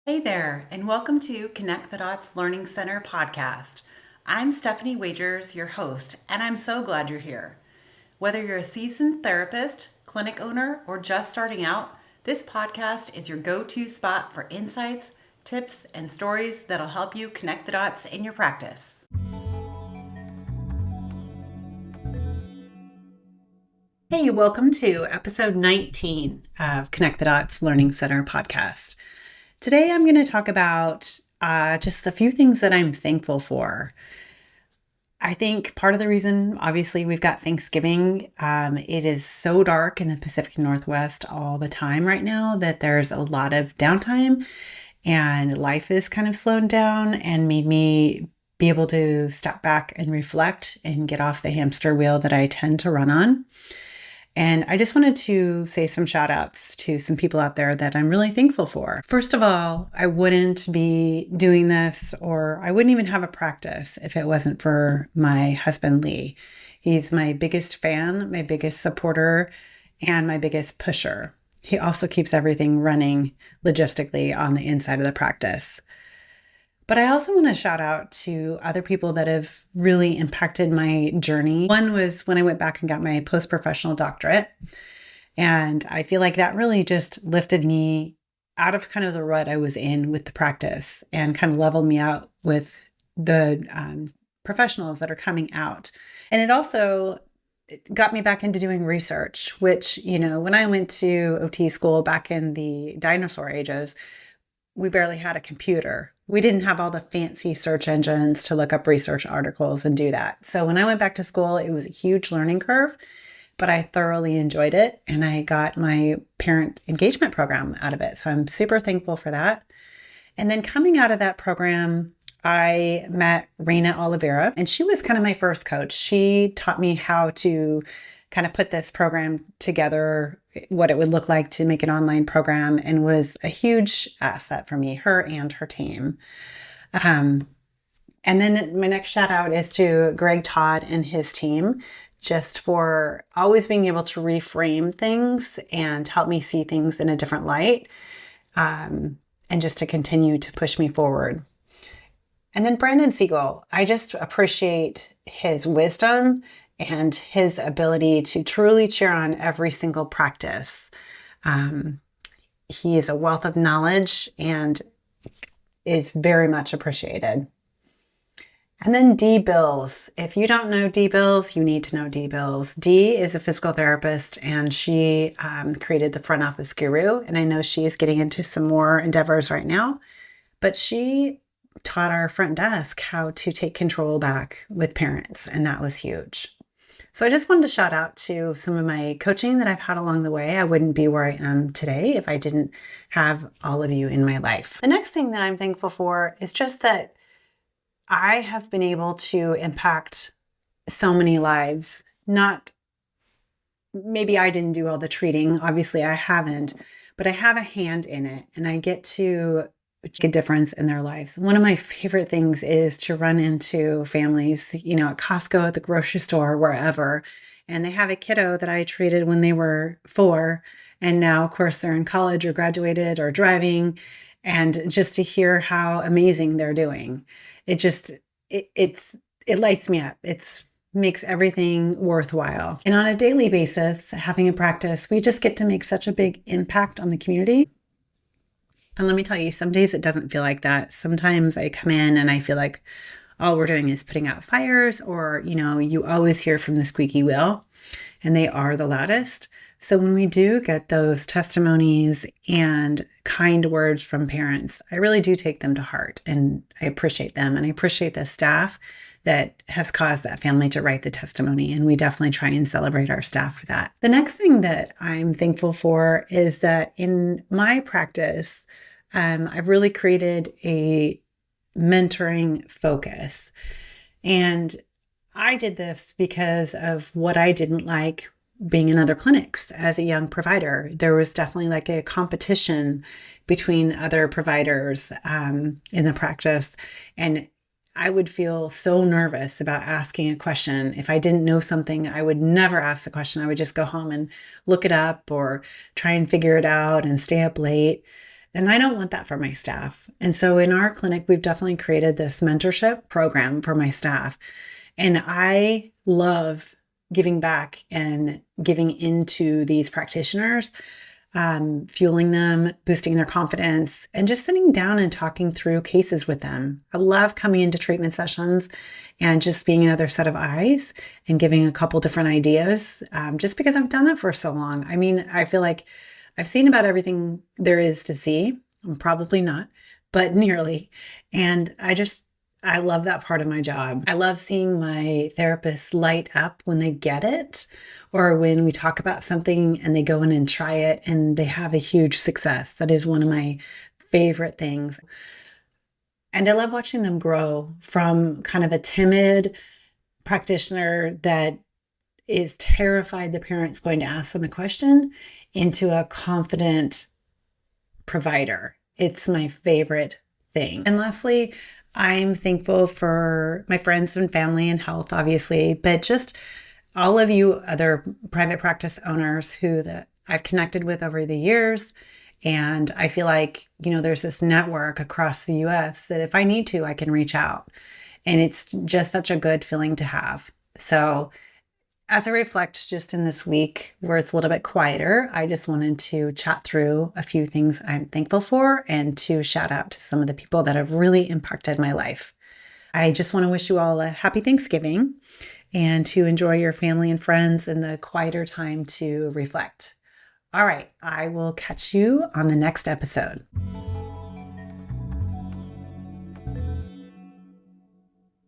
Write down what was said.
Hey there, and welcome to Connect the Dots Learning Center podcast. I'm Stephanie Wagers, your host, and I'm so glad you're here. Whether you're a seasoned therapist, clinic owner, or just starting out, this podcast is your go to spot for insights, tips, and stories that'll help you connect the dots in your practice. Hey, welcome to episode 19 of Connect the Dots Learning Center podcast. Today, I'm going to talk about just a few things that I'm thankful for. I think part of the reason, obviously, we've got Thanksgiving. It is so dark in the Pacific Northwest all the time right now that there's a lot of downtime and life is kind of slowed down and made me be able to step back and reflect and get off the hamster wheel that I tend to run on. And I just wanted to say some shout outs to some people out there that I'm really thankful for. First of all, I wouldn't be doing this or I wouldn't even have a practice if it wasn't for my husband, Lee. He's my biggest fan, my biggest supporter, and my biggest pusher. He also keeps everything running logistically on the inside of the practice. But I also want to shout out to other people that have really impacted my journey. One was when I went back and got my post-professional doctorate. And I feel like that really just lifted me out of kind of the rut I was in with the practice and kind of leveled me out with the professionals that are coming out. And it also got me back into doing research, which, when I went to OT school back in the dinosaur ages, we barely had a computer. We didn't have all the fancy search engines to look up research articles and do that. So when I went back to school, it was a huge learning curve, but I thoroughly enjoyed it. And I got my parent engagement program out of it. So I'm super thankful for that. And then coming out of that program, I met Raina Oliveira, and she was kind of my first coach. She taught me how to kind of put this program together, what it would look like to make an online program, and was a huge asset for me, her and her team. And then my next shout out is to Greg Todd and his team, just for always being able to reframe things and help me see things in a different light, and just to continue to push me forward. And then Brandon Siegel, I just appreciate his wisdom and his ability to truly cheer on every single practice. He is a wealth of knowledge and is very much appreciated. And then Dee Bills. If you don't know Dee Bills, you need to know Dee Bills. Dee is a physical therapist, and she created the Front Office Guru. And I know she is getting into some more endeavors right now, but she taught our front desk how to take control back with parents, and that was huge. So I just wanted to shout out to some of my coaching that I've had along the way. I wouldn't be where I am today if I didn't have all of you in my life. The next thing that I'm thankful for is just that I have been able to impact so many lives. Not, maybe I didn't do all the treating. Obviously, I haven't, but I have a hand in it, and I get to make a difference in their lives. One of my favorite things is to run into families, at Costco, at the grocery store, wherever, and they have a kiddo that I treated when they were 4, and now, of course, they're in college or graduated or driving, and just to hear how amazing they're doing, it lights me up. It makes everything worthwhile. And on a daily basis, having a practice, we just get to make such a big impact on the community. And let me tell you, some days it doesn't feel like that. Sometimes I come in and I feel like all we're doing is putting out fires, or, you always hear from the squeaky wheel, and they are the loudest. So when we do get those testimonies and kind words from parents, I really do take them to heart, and I appreciate them. And I appreciate the staff that has caused that family to write the testimony. And we definitely try and celebrate our staff for that. The next thing that I'm thankful for is that in my practice, I've really created a mentoring focus. And I did this because of what I didn't like being in other clinics as a young provider. There was definitely like a competition between other providers in the practice. And I would feel so nervous about asking a question. If I didn't know something, I would never ask the question. I would just go home and look it up or try and figure it out and stay up late. And I don't want that for my staff. And so in our clinic, we've definitely created this mentorship program for my staff. And I love giving back and giving into these practitioners, fueling them, boosting their confidence, and just sitting down and talking through cases with them. I love coming into treatment sessions and just being another set of eyes and giving a couple different ideas, just because I've done it for so long. I mean, I feel like I've seen about everything there is to see. I'm probably not, but nearly. And I love that part of my job. I love seeing my therapists light up when they get it, or when we talk about something and they go in and try it and they have a huge success. That is one of my favorite things. And I love watching them grow from kind of a timid practitioner that is terrified the parent's going to ask them a question into a confident provider. It's my favorite thing. And lastly, I'm thankful for my friends and family and health, obviously, but just all of you other private practice owners that I've connected with over the years. And I feel like, there's this network across the US that if I need to, I can reach out. And it's just such a good feeling to have. So as I reflect just in this week where it's a little bit quieter, I just wanted to chat through a few things I'm thankful for and to shout out to some of the people that have really impacted my life. I just want to wish you all a happy Thanksgiving and to enjoy your family and friends in the quieter time to reflect. All right, I will catch you on the next episode.